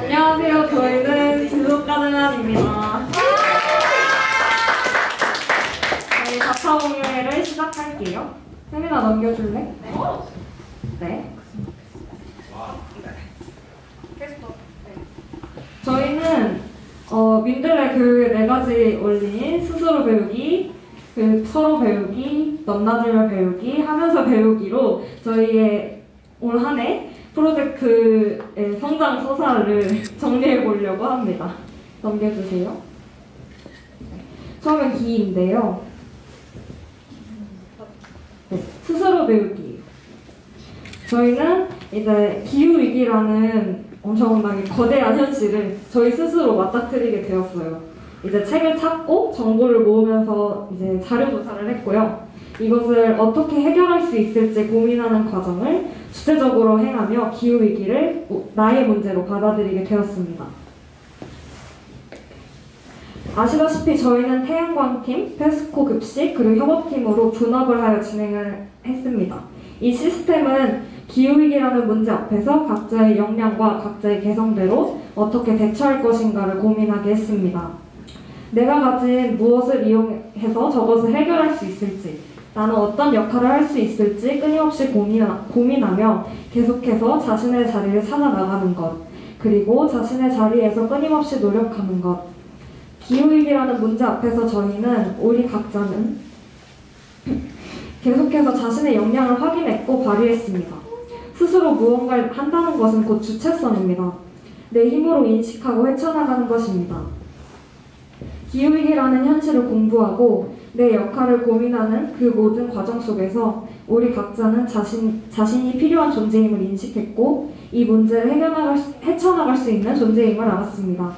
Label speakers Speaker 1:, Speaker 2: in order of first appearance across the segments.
Speaker 1: 안녕하세요. 저희는 지속가능한입니다. 저희 4차 공연회를 시작할게요. 혜민아 넘겨줄래? 네. 저희는 민들레 교육의 4가지 원리인 스스로 배우기, 서로 배우기, 넘나들며 배우기, 하면서 배우기로 저희의 올 한 해 프로젝트의 성장 서사를 정리해 보려고 합니다. 넘겨주세요. 처음엔 기인데요. 네, 스스로 배우기. 저희는 이제 기후위기라는 엄청나게 거대한 현실을 저희 스스로 맞닥뜨리게 되었어요. 이제 책을 찾고 정보를 모으면서 이제 자료 조사를 했고요. 이것을 어떻게 해결할 수 있을지 고민하는 과정을 주체적으로 행하며 기후위기를 나의 문제로 받아들이게 되었습니다. 아시다시피 저희는 태양광팀, 페스코 급식, 그리고 협업팀으로 분업을 하여 진행을 했습니다. 이 시스템은 기후위기라는 문제 앞에서 각자의 역량과 각자의 개성대로 어떻게 대처할 것인가를 고민하게 했습니다. 내가 가진 무엇을 이용해서 저것을 해결할 수 있을지, 나는 어떤 역할을 할 수 있을지 끊임없이 고민하며 계속해서 자신의 자리를 찾아 나가는 것, 그리고 자신의 자리에서 끊임없이 노력하는 것. 기후위기라는 문제 앞에서 저희는 우리 각자는 계속해서 자신의 역량을 확인했고 발휘했습니다. 스스로 무언가를 한다는 것은 곧 주체성입니다. 내 힘으로 인식하고 헤쳐나가는 것입니다. 기후위기라는 현실을 공부하고 내 역할을 고민하는 그 모든 과정 속에서 우리 각자는 자신이 필요한 존재임을 인식했고 이 문제를 헤쳐나갈 수 있는 존재임을 알았습니다.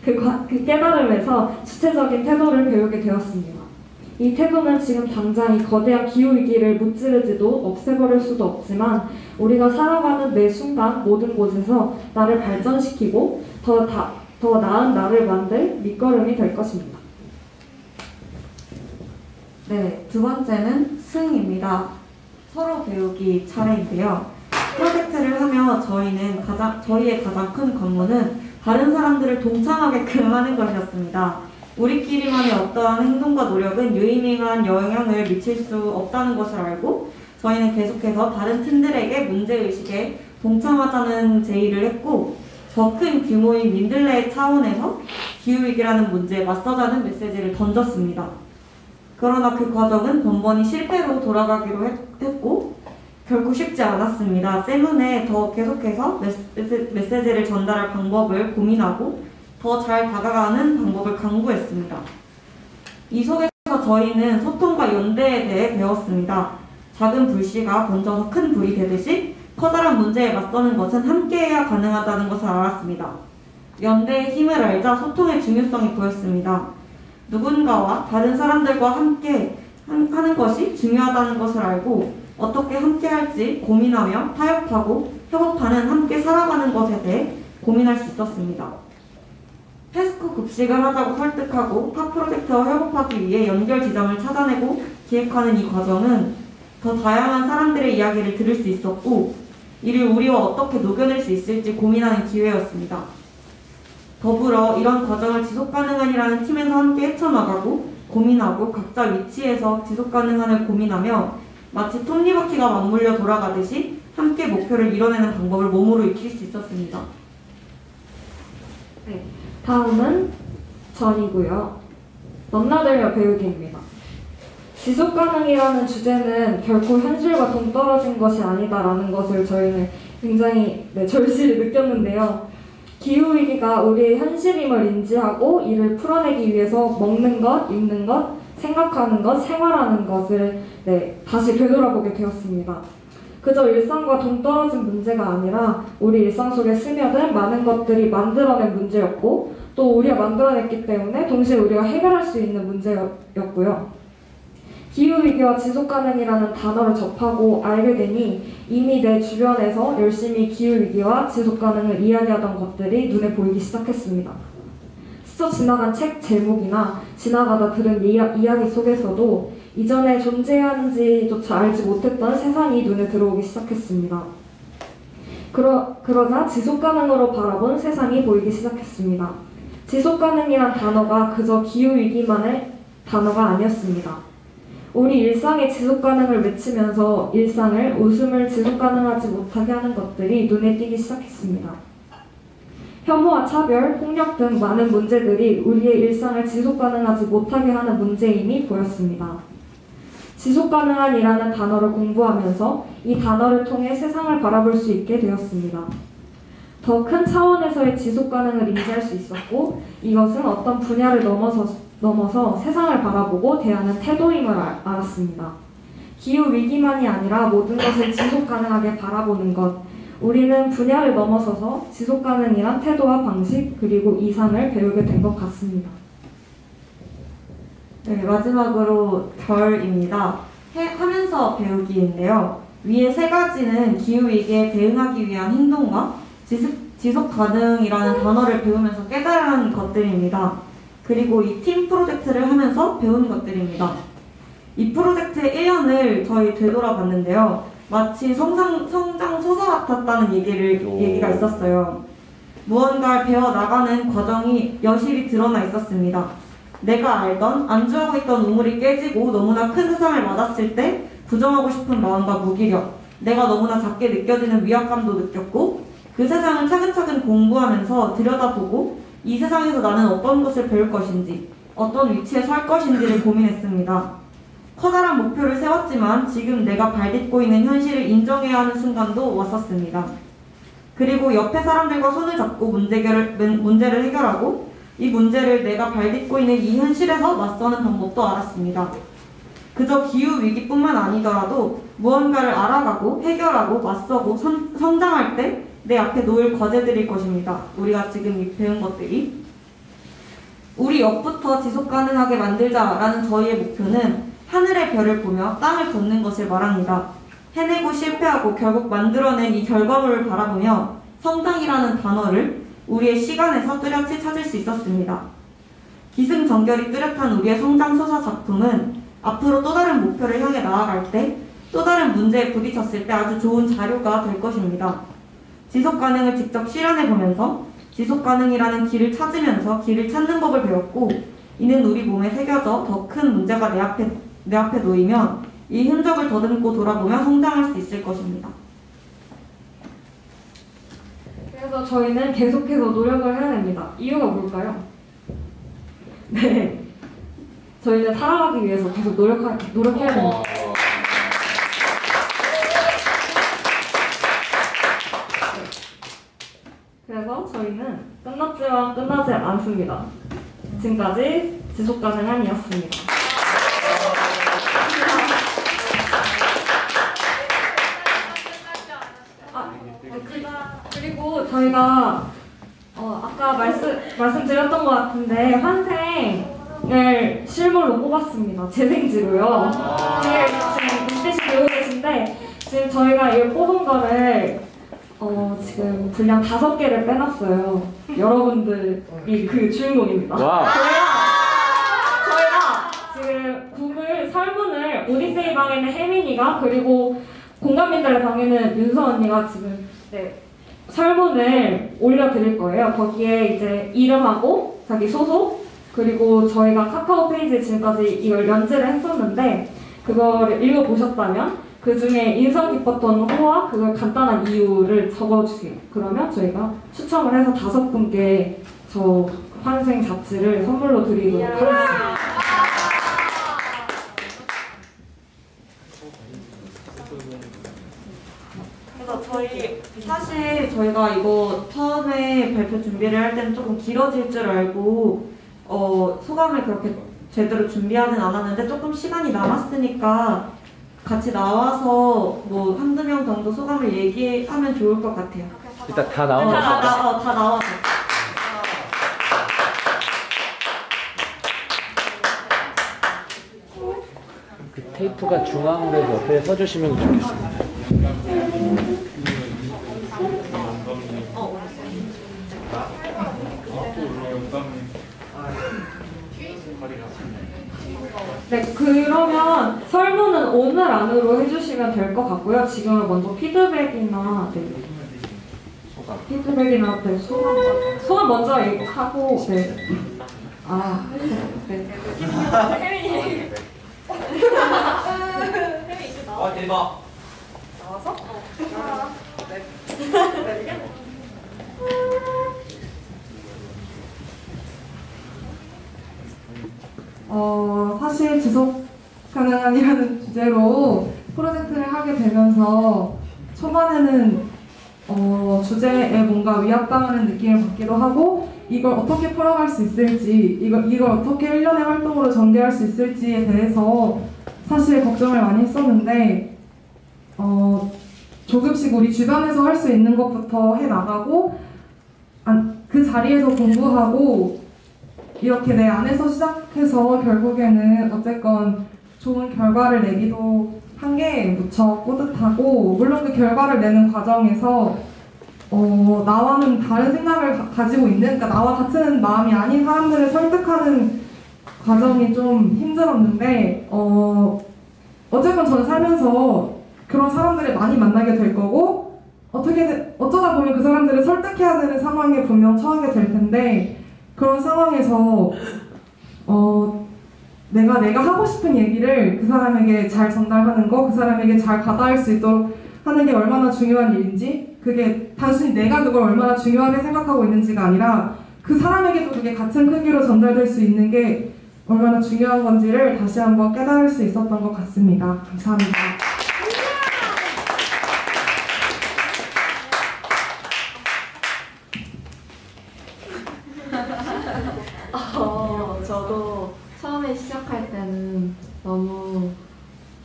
Speaker 1: 그 깨달음에서 주체적인 태도를 배우게 되었습니다. 이 태도는 지금 당장 이 거대한 기후위기를 무찌르지도 없애버릴 수도 없지만 우리가 살아가는 매 순간 모든 곳에서 나를 발전시키고 더 나은 나를 만들 밑거름이 될 것입니다.
Speaker 2: 네, 두 번째는 승입니다. 서로 배우기 차례인데요. 프로젝트를 하며 저희의 가장 큰 관문은 다른 사람들을 동참하게끔 하는 것이었습니다. 우리끼리만의 어떠한 행동과 노력은 유의미한 영향을 미칠 수 없다는 것을 알고 저희는 계속해서 다른 팀들에게 문제의식에 동참하자는 제의를 했고 더 큰 규모인 민들레 차원에서 기후위기라는 문제에 맞서자는 메시지를 던졌습니다. 그러나 그 과정은 번번이 실패로 돌아가기로 했고 결국 쉽지 않았습니다. 때문에 더 계속해서 메시지를 전달할 방법을 고민하고 더 잘 다가가는 방법을 강구했습니다. 이 속에서 저희는 소통과 연대에 대해 배웠습니다. 작은 불씨가 번져서 큰 불이 되듯이 커다란 문제에 맞서는 것은 함께해야 가능하다는 것을 알았습니다. 연대의 힘을 알자 소통의 중요성이 보였습니다. 누군가와 다른 사람들과 함께 하는 것이 중요하다는 것을 알고 어떻게 함께 할지 고민하며 타협하고 협업하는 함께 살아가는 것에 대해 고민할 수 있었습니다. 페스코 급식을 하자고 설득하고 타 프로젝트와 협업하기 위해 연결 지점을 찾아내고 기획하는 이 과정은 더 다양한 사람들의 이야기를 들을 수 있었고 이를 우리와 어떻게 녹여낼 수 있을지 고민하는 기회였습니다. 더불어 이런 과정을 지속가능한이라는 팀에서 함께 헤쳐나가고 고민하고 각자 위치에서 지속가능한을 고민하며 마치 톱니바퀴가 맞물려 돌아가듯이 함께 목표를 이뤄내는 방법을 몸으로 익힐 수 있었습니다.
Speaker 1: 네, 다음은 전이고요. 넘나들며 배우기입니다. 지속가능이라는 주제는 결코 현실과 동떨어진 것이 아니다라는 것을 저희는 굉장히 절실히 느꼈는데요. 기후위기가 우리의 현실임을 인지하고 이를 풀어내기 위해서 먹는 것, 입는 것, 생각하는 것, 생활하는 것을 다시 되돌아보게 되었습니다. 그저 일상과 동떨어진 문제가 아니라 우리 일상 속에 스며든 많은 것들이 만들어낸 문제였고 또 우리가 만들어냈기 때문에 동시에 우리가 해결할 수 있는 문제였고요. 기후위기와 지속가능이라는 단어를 접하고 알게 되니 이미 내 주변에서 열심히 기후위기와 지속가능을 이야기하던 것들이 눈에 보이기 시작했습니다. 스쳐 지나간 책 제목이나 지나가다 들은 이야기 속에서도 이전에 존재하는지조차 알지 못했던 세상이 눈에 들어오기 시작했습니다. 그러자 지속가능으로 바라본 세상이 보이기 시작했습니다. 지속가능이란 단어가 그저 기후위기만의 단어가 아니었습니다. 우리 일상의 지속가능을 외치면서 일상을 웃음을 지속가능하지 못하게 하는 것들이 눈에 띄기 시작했습니다. 혐오와 차별, 폭력 등 많은 문제들이 우리의 일상을 지속가능하지 못하게 하는 문제임이 보였습니다. 지속가능한이라는 단어를 공부하면서 이 단어를 통해 세상을 바라볼 수 있게 되었습니다. 더 큰 차원에서의 지속가능을 인지할 수 있었고 이것은 어떤 분야를 넘어서 세상을 바라보고 대하는 태도임을 알았습니다. 기후위기만이 아니라 모든 것을 지속가능하게 바라보는 것, 우리는 분야를 넘어서서 지속가능이란 태도와 방식 그리고 이상을 배우게 된 것 같습니다.
Speaker 2: 네, 마지막으로 별입니다. 하면서 배우기인데요. 위에 세 가지는 기후위기에 대응하기 위한 행동과 지속가능이라는 단어를 배우면서 깨달아 하는 것들입니다. 그리고 이 팀 프로젝트를 하면서 배운 것들입니다. 이 프로젝트의 1년을 저희 되돌아봤는데요. 마치 성장 소설 같았다는 얘기가 있었어요. 무언가를 배워나가는 과정이 여실히 드러나 있었습니다. 내가 알던 안주하고 있던 우물이 깨지고 너무나 큰 세상을 맞았을 때 부정하고 싶은 마음과 무기력, 내가 너무나 작게 느껴지는 위압감도 느꼈고 그 세상을 차근차근 공부하면서 들여다보고 이 세상에서 나는 어떤 것을 배울 것인지, 어떤 위치에 설 것인지를 고민했습니다. 커다란 목표를 세웠지만 지금 내가 발딛고 있는 현실을 인정해야 하는 순간도 왔었습니다. 그리고 옆에 사람들과 손을 잡고 문제를 해결하고 이 문제를 내가 발딛고 있는 이 현실에서 맞서는 방법도 알았습니다. 그저 기후위기뿐만 아니더라도 무언가를 알아가고 해결하고 맞서고 성장할 때 내 앞에 놓일 과제들일 것입니다. 우리가 지금 배운 것들이. 우리 옆부터 지속가능하게 만들자라는 저희의 목표는 하늘의 별을 보며 땅을 걷는 것을 말합니다. 해내고 실패하고 결국 만들어낸 이 결과물을 바라보며 성장이라는 단어를 우리의 시간에서 뚜렷이 찾을 수 있었습니다. 기승전결이 뚜렷한 우리의 성장 소설 작품은 앞으로 또 다른 목표를 향해 나아갈 때, 또 다른 문제에 부딪혔을 때 아주 좋은 자료가 될 것입니다. 지속가능을 직접 실현해보면서 지속가능이라는 길을 찾으면서 길을 찾는 법을 배웠고 이는 우리 몸에 새겨져 더 큰 문제가 내 앞에 놓이면 이 흔적을 더듬고 돌아보며 성장할 수 있을 것입니다.
Speaker 1: 그래서 저희는 계속해서 노력을 해야 됩니다. 이유가 뭘까요? 네, 저희는 살아가기 위해서 계속 노력해야 됩니다. 그래서 저희는 끝났지만 끝나지 않습니다. 지금까지 지속가능한이었습니다. 그리고 저희가 아까 말씀드렸던 것 같은데 환생을 실물로 뽑았습니다. 재생지로요. 지금 임대식 배우고 계신데 지금 저희가 이걸 뽑은 거를 지금 분량 5개를 빼놨어요. 여러분들이 그 주인공입니다. 저희가 지금 구글 설문을 오디세이 방에는 혜민이가 그리고 공감민들의 방에는 윤서 언니가 지금 설문을 올려드릴 거예요. 거기에 이제 이름하고 자기 소속 그리고 저희가 카카오 페이지에 지금까지 이걸 연재를 했었는데 그거를 읽어보셨다면 그 중에 인상 깊었던 호와 그걸 간단한 이유를 적어주세요. 그러면 저희가 추첨을 해서 5분께 저 환생 잡지를 선물로 드리도록 하겠습니다.
Speaker 2: 그래서 사실 저희가 이거 처음에 발표 준비를 할 때는 조금 길어질 줄 알고 소감을 그렇게 제대로 준비하진 않았는데 조금 시간이 남았으니까 같이 나와서 뭐 한두 명 정도 소감을 얘기하면 좋을 것 같아요.
Speaker 3: 일단 다 나와서
Speaker 2: 다 나와서.
Speaker 3: 그 테이프가 중앙으로 해서 옆에 서주시면 좋겠습니다.
Speaker 1: 네, 그러면 설문은 오늘 안으로 해주시면 될 것 같고요. 지금은 먼저 피드백이나 피드백이나 네, 소감 먼저 하고 네. 아, 네.
Speaker 4: 대박.
Speaker 5: 나와서?
Speaker 1: 사실 지속 가능한이라는 주제로 프로젝트를 하게 되면서 초반에는 주제에 뭔가 위압당하는 느낌을 받기도 하고 이걸 어떻게 풀어갈 수 있을지 이걸 어떻게 1년의 활동으로 전개할 수 있을지에 대해서 사실 걱정을 많이 했었는데 조금씩 우리 주변에서 할 수 있는 것부터 해나가고 그 자리에서 공부하고 이렇게 내 안에서 시작해서 결국에는 어쨌건 좋은 결과를 내기도 한 게 무척 뿌듯하고 물론 그 결과를 내는 과정에서 나와는 다른 생각을 가지고 있는 그러니까 나와 같은 마음이 아닌 사람들을 설득하는 과정이 좀 힘들었는데 어쨌건 저는 살면서 그런 사람들을 많이 만나게 될 거고 어쩌다 보면 그 사람들을 설득해야 되는 상황에 분명 처하게 될 텐데 그런 상황에서 내가 하고 싶은 얘기를 그 사람에게 잘 전달하는 거, 그 사람에게 잘 가닿을 수 있도록 하는 게 얼마나 중요한 일인지 그게 단순히 내가 그걸 얼마나 중요하게 생각하고 있는지가 아니라 그 사람에게도 그게 같은 크기로 전달될 수 있는 게 얼마나 중요한 건지를 다시 한번 깨달을 수 있었던 것 같습니다. 감사합니다.
Speaker 5: 저도 처음에 시작할 때는 너무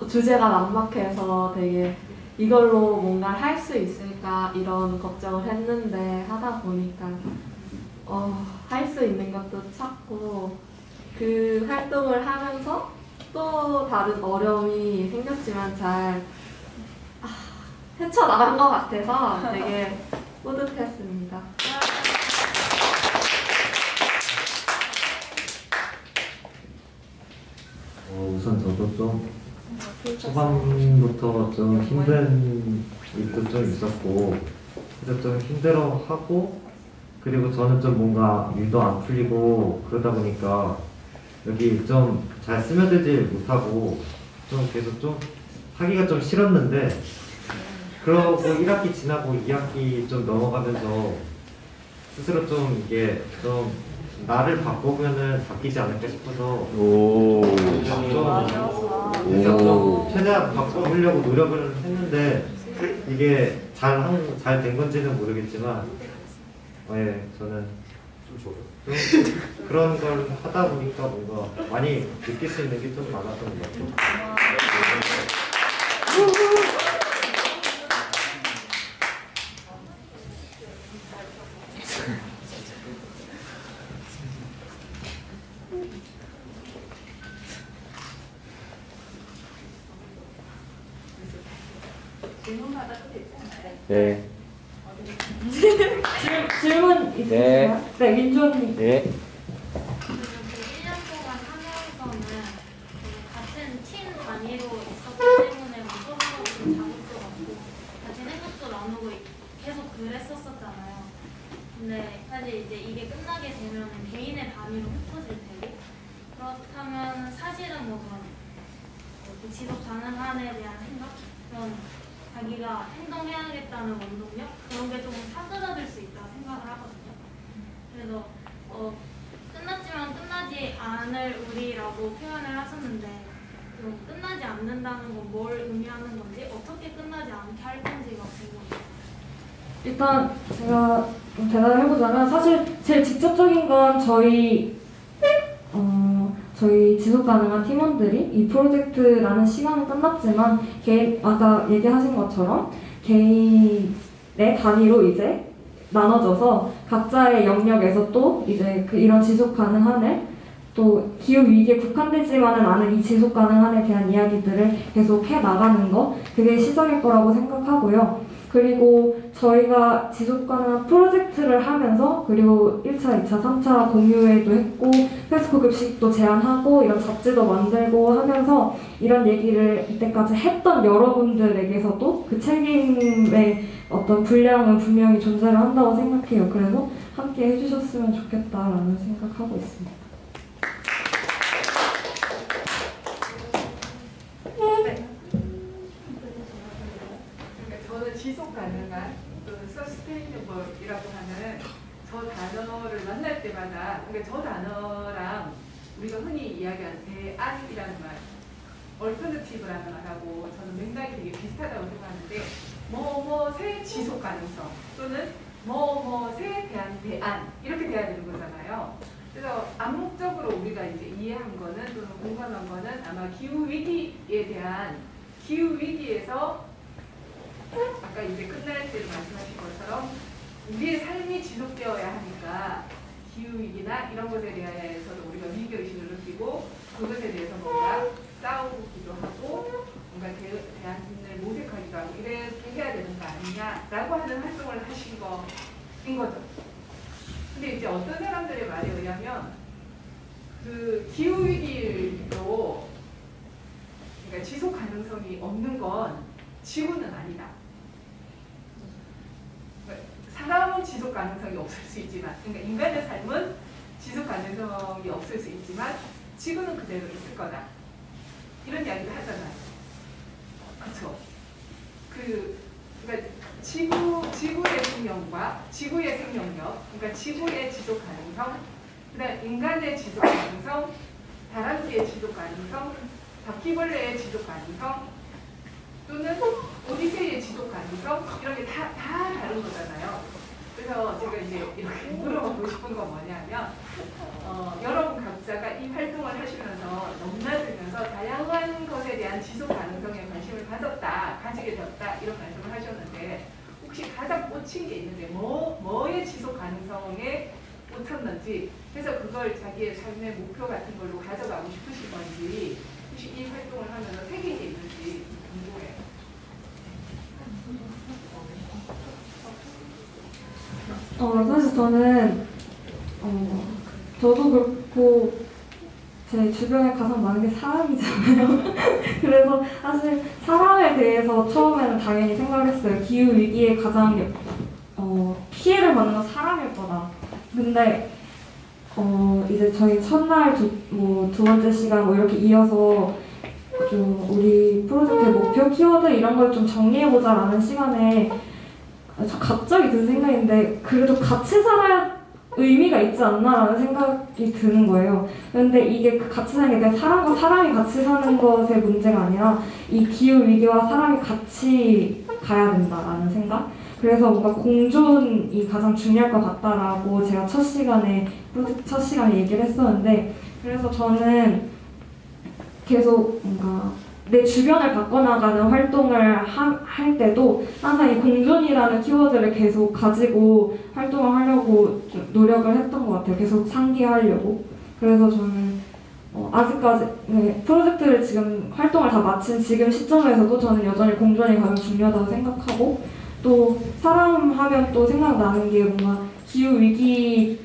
Speaker 5: 주제가 막막해서 되게 이걸로 뭔가 할 수 있을까 이런 걱정을 했는데 하다 보니까 할 수 있는 것도 찾고 그 활동을 하면서 또 다른 어려움이 생겼지만 잘 헤쳐나간 것 같아서 되게 뿌듯했습니다.
Speaker 6: 우선 저도 좀 초반부터 좀 힘든 일도 좀 있었고 그래서 좀 힘들어하고 그리고 저는 좀 뭔가 일도 안 풀리고 그러다 보니까 여기 좀 잘 스며들지 못하고 좀 계속 좀 하기가 좀 싫었는데 그러고 1학기 지나고 2학기 좀 넘어가면서 스스로 좀 이게 좀 나를 바꾸면은 바뀌지 않을까 싶어서 좀 최대한 바꾸려고 노력을 했는데 이게 잘 된 건지는 모르겠지만 저는 좀 그런 걸 하다 보니까 뭔가 많이 느낄 수 있는 게 좀 많았던 것 같아요.
Speaker 3: 네.
Speaker 1: 질문 있으세요? 네, 민주언니.
Speaker 3: 네.
Speaker 7: 1년 동안 하면서는 같은 팀 단위로 있었기 때문에 서로 좀 자극도 받고 같이 생각도 나누고 계속 그랬었잖아요. 근데 사실 이제 이게 끝나게 되면 개인의 단위로 흩어질 테고 그렇다면 사실은 뭐 그런 지속 가능한에 대한 생각? 그런 자기가 행동해야겠다는 원동력? 그런 게 조금 사그라들 수 있다 생각을 하거든요. 그래서 끝났지만 끝나지 않을 우리라고 표현을 하셨는데 끝나지 않는다는 건 뭘 의미하는 건지 어떻게 끝나지 않게 할 건지가 궁금해요.
Speaker 1: 일단 제가 좀 대답을 해보자면 사실 제일 직접적인 건 저희 지속가능한 팀원들이 이 프로젝트라는 시간은 끝났지만 아까 얘기하신 것처럼 개인의 단위로 이제 나눠져서 각자의 영역에서 또 이제 이런 지속가능한을 또 기후 위기에 국한되지만은 않은 이 지속 가능함에 대한 이야기들을 계속 해 나가는 거, 그게 시작일 거라고 생각하고요. 그리고 저희가 지속 가능한 프로젝트를 하면서, 그리고 1차, 2차, 3차 공유회도 했고 페스코 급식도 제안하고 이런 잡지도 만들고 하면서 이런 얘기를 이때까지 했던 여러분들에게서도 그 책임의 어떤 분량은 분명히 존재를 한다고 생각해요. 그래서 함께 해주셨으면 좋겠다라는 생각하고 있습니다.
Speaker 4: 저는 지속 가능한 서스테이너블이라고 하는 저 단어를 만날 때마다, 그러니까 저 단어랑 우리가 흔히 이야기하는 대안이라는 말, 얼터너티브라는 말하고 저는 맥락이 되게 비슷하다고 생각하는데, 뭐뭐의 지속 가능성 또는 뭐뭐에 대한 대안, 이렇게 돼야 되는 거잖아요. 그래서 암묵적으로 우리가 이제 이해한 거는 또는 공감한 거는 아마 기후 위기에 대한, 기후 위기에서 아까 이제 끝날 때 말씀하신 것처럼 우리의 삶이 지속되어야 하니까 기후위기나 이런 것에 대해서도 우리가 위기의식을 느끼고 그것에 대해서 뭔가 싸우기도 하고 뭔가 대안을 모색하기도 하고 이렇게 해야 되는 거 아니냐라고 하는 활동을 하신 거인 거죠. 근데 이제 어떤 사람들의 말에 의하면 그 기후위기로, 그러니까 지속 가능성이 없는 건 지구는 아니다. 사람은 지속 가능성이 없을 수 있지만, 그러니까 인간의 삶은 지속 가능성이 없을 수 있지만 지구는 그대로 있을 거다. 이런 이야기를 하잖아요. 그렇죠? 그러니까 지구의 생명과 지구의 생명력, 그러니까 지구의 지속 가능성, 그다음 인간의 지속 가능성, 다람쥐의 지속 가능성, 바퀴벌레의 지속 가능성, 또는 오디세이의 지속 가능성, 이런 게 다 다른 거잖아요. 그래서 제가 이제 이렇게 물어보고 싶은 건 뭐냐면, 여러분 각자가 이 활동을 하시면서 넘나들면서 다양한 것에 대한 지속 가능성에 관심을 가지게 되었다, 이런 말씀을 하셨는데, 혹시 가장 꽂힌 게 있는데 뭐의 지속 가능성에 꽂혔는지, 그래서 그걸 자기의 삶의 목표 같은 걸로 가져가고 싶으신 건지, 혹시 이 활동을 하면서 새긴 게 있는지 궁금해요.
Speaker 1: 사실 저는 저도 그렇고 제 주변에 가장 많은 게 사람이잖아요. 그래서 사실 사람에 대해서 처음에는 당연히 생각을 했어요. 기후 위기에 가장 피해를 받는 건 사람일 거다. 근데 이제 저희 첫날 두 번째 시간 뭐 이렇게 이어서 좀 우리 프로젝트의 목표, 키워드 이런 걸 좀 정리해보자라는 시간에 저 갑자기 든 생각인데, 그래도 같이 살아야 의미가 있지 않나라는 생각이 드는 거예요. 그런데 이게 그 같이 사는 게 사람과 사람이 같이 사는 것의 문제가 아니라 이 기후 위기와 사람이 같이 가야 된다라는 생각. 그래서 뭔가 공존이 가장 중요할 것 같다라고 제가 프로젝트 첫 시간에 얘기를 했었는데, 그래서 저는 계속 뭔가 내 주변을 바꿔나가는 활동을 할 때도 항상 이 공존이라는 키워드를 계속 가지고 활동을 하려고 노력을 했던 것 같아요. 계속 상기하려고. 그래서 저는 아직까지 프로젝트를 지금 활동을 다 마친 지금 시점에서도 저는 여전히 공존이 가장 중요하다고 생각하고, 또 사람 하면 또 생각나는 게 뭔가 기후 위기에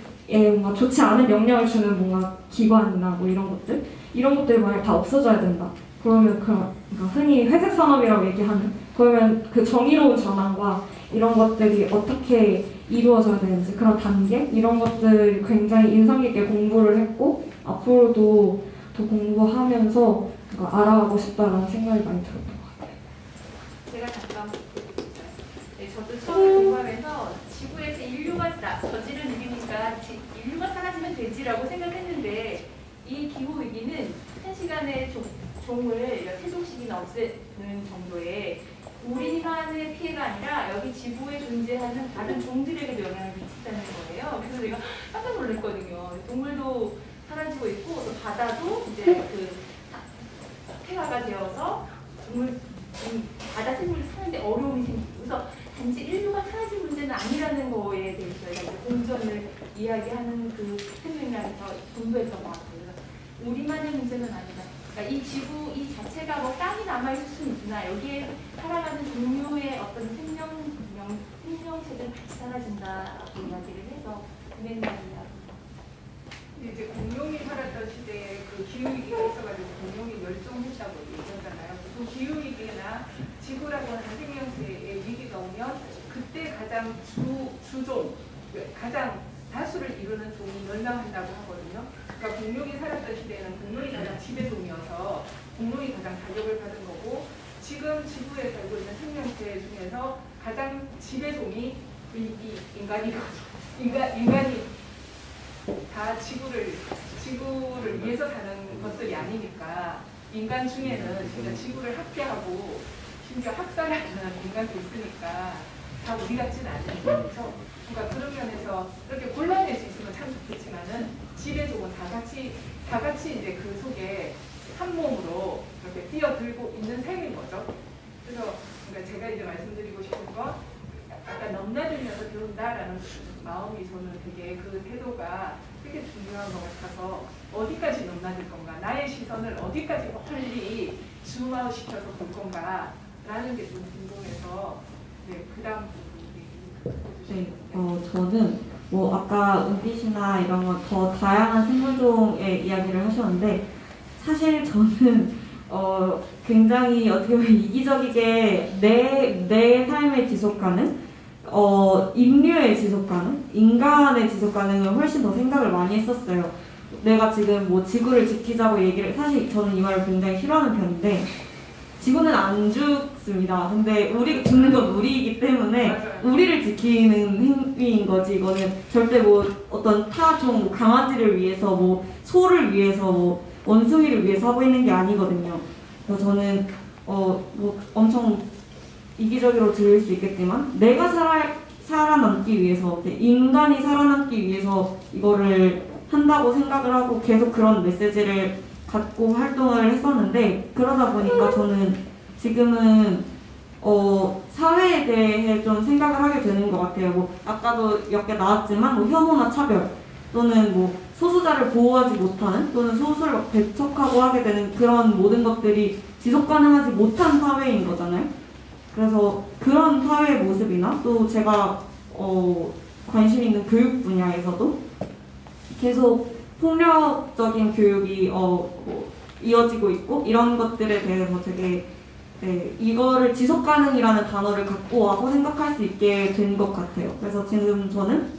Speaker 1: 뭔가 좋지 않은 영향을 주는 뭔가 기관이나 뭐 이런 것들이 만약 다 없어져야 된다. 그러면 그러니까 흔히 회색 산업이라고 얘기하는, 그러면 그 정의로운 전환과 이런 것들이 어떻게 이루어져야 되는지 그런 단계 이런 것들 굉장히 인상 깊게 공부를 했고, 앞으로도 더 공부하면서 알아가고 싶다라는 생각이 많이 들었던 것 같아요.
Speaker 8: 제가 잠깐 저도 처음에 공부하면서 지구에서 인류가 저지른 일이니까 인류가 사라지면 되지라고 생각했는데, 이 기후 위기는 1시간의 종을 세종시기나 없애는 정도의 우리만의 피해가 아니라 여기 지구에 존재하는 다른 종들에게도 영향을 미친다는 거예요. 그래서 제가 깜짝 놀랐거든요. 동물도 사라지고 있고, 또 바다도 이제 그 폐화가 되어서 바다 생물이 사는데 어려움이 생기고, 그래서 단지 인류가 사라질 문제는 아니라는 거에 대해서 저희가 이제 공존을 이야기하는 그 생명량에서 공부해서 나왔고요. 우리만의 문제는 아니다. 그러니까 이 지구 이 자체가 뭐 땅이 남아있을 수는 있으나 여기에 살아가는 종류의 어떤 생명체들 같이 사라진다라고 이야기를 해서 은행량이라고.
Speaker 4: 이제 공룡이 살았던 시대에 그 기후위기가 있어가지고 공룡이 멸종했다고 얘기하잖아요. 그 기후위기나 지구라고 하는 생명체의 위기가 오면 그때 가장 주종, 가장 다수를 이루는 종이 멸망한다고 하거든요. 그러니까 공룡이 살았던 시대에는 공룡이 가장 지배종이어서 공룡이 가장 타격을 받은 거고, 지금 지구에 살고 있는 생명체 중에서 가장 지배종이 이 인간이 다 지구를 위해서 사는 것들이 아니니까 인간 중에는 진짜 지구를 학대하고 심지어 학살하는 인간도 있으니까 다 우리 같지는 않은 거죠. 그러니까 그런 면에서 이렇게 골라낼 수 있으면 참 좋겠지만은 지배종은 다 같이 이제 그 속에 한 몸으로 이렇게 뛰어들고 있는 셈인 거죠. 그래서 그러니까 제가 이제 말씀드리고 싶은 건 약간 넘나들면서 배운다라는 마음이 저는 되게 그 태도가 되게 중요한 것 같아서, 어디까지 넘나들 건가, 나의 시선을 어디까지 멀리 줌아웃시켜서 볼 건가 라는 게 좀 궁금해서 그 다음 부분
Speaker 2: 저는 뭐 아까 은빛이나 이런 거 더 다양한 생물종의 이야기를 하셨는데, 사실 저는 굉장히 어떻게 보면 이기적이게 내 삶의 지속가능, 인류의 지속가능, 인간의 지속가능을 훨씬 더 생각을 많이 했었어요. 내가 지금 뭐 지구를 지키자고 얘기를, 사실 저는 이 말을 굉장히 싫어하는 편인데, 지구는 안 죽습니다. 근데 우리 죽는 건 우리이기 때문에 우리를 지키는 행위인 거지, 이거는 절대 뭐 어떤 타종, 뭐 강아지를 위해서, 뭐 소를 위해서, 뭐 원숭이를 위해서 하고 있는 게 아니거든요. 그래서 저는 뭐 엄청 이기적으로 들릴 수 있겠지만, 내가 살아남기 위해서, 인간이 살아남기 위해서 이거를 한다고 생각을 하고 계속 그런 메시지를 갖고 활동을 했었는데, 그러다 보니까 저는 지금은 사회에 대해 좀 생각을 하게 되는 것 같아요. 뭐 아까도 몇 개 나왔지만 뭐 혐오나 차별, 또는 뭐 소수자를 보호하지 못하는, 또는 소수를 배척하고 하게 되는 그런 모든 것들이 지속 가능하지 못한 사회인 거잖아요. 그래서 그런 사회의 모습이나, 또 제가 관심 있는 교육 분야에서도 계속 폭력적인 교육이 이어지고 있고, 이런 것들에 대해서 되게 이거를 지속가능이라는 단어를 갖고 와서 생각할 수 있게 된 것 같아요. 그래서 지금 저는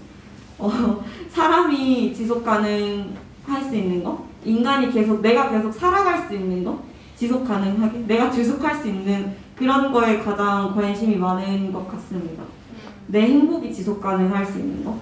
Speaker 2: 사람이 지속가능할 수 있는 거, 인간이 내가 계속 살아갈 수 있는 거, 지속가능하게 내가 지속할 수 있는 그런 거에 가장 관심이 많은 것 같습니다. 내 행복이 지속가능할 수 있는 거.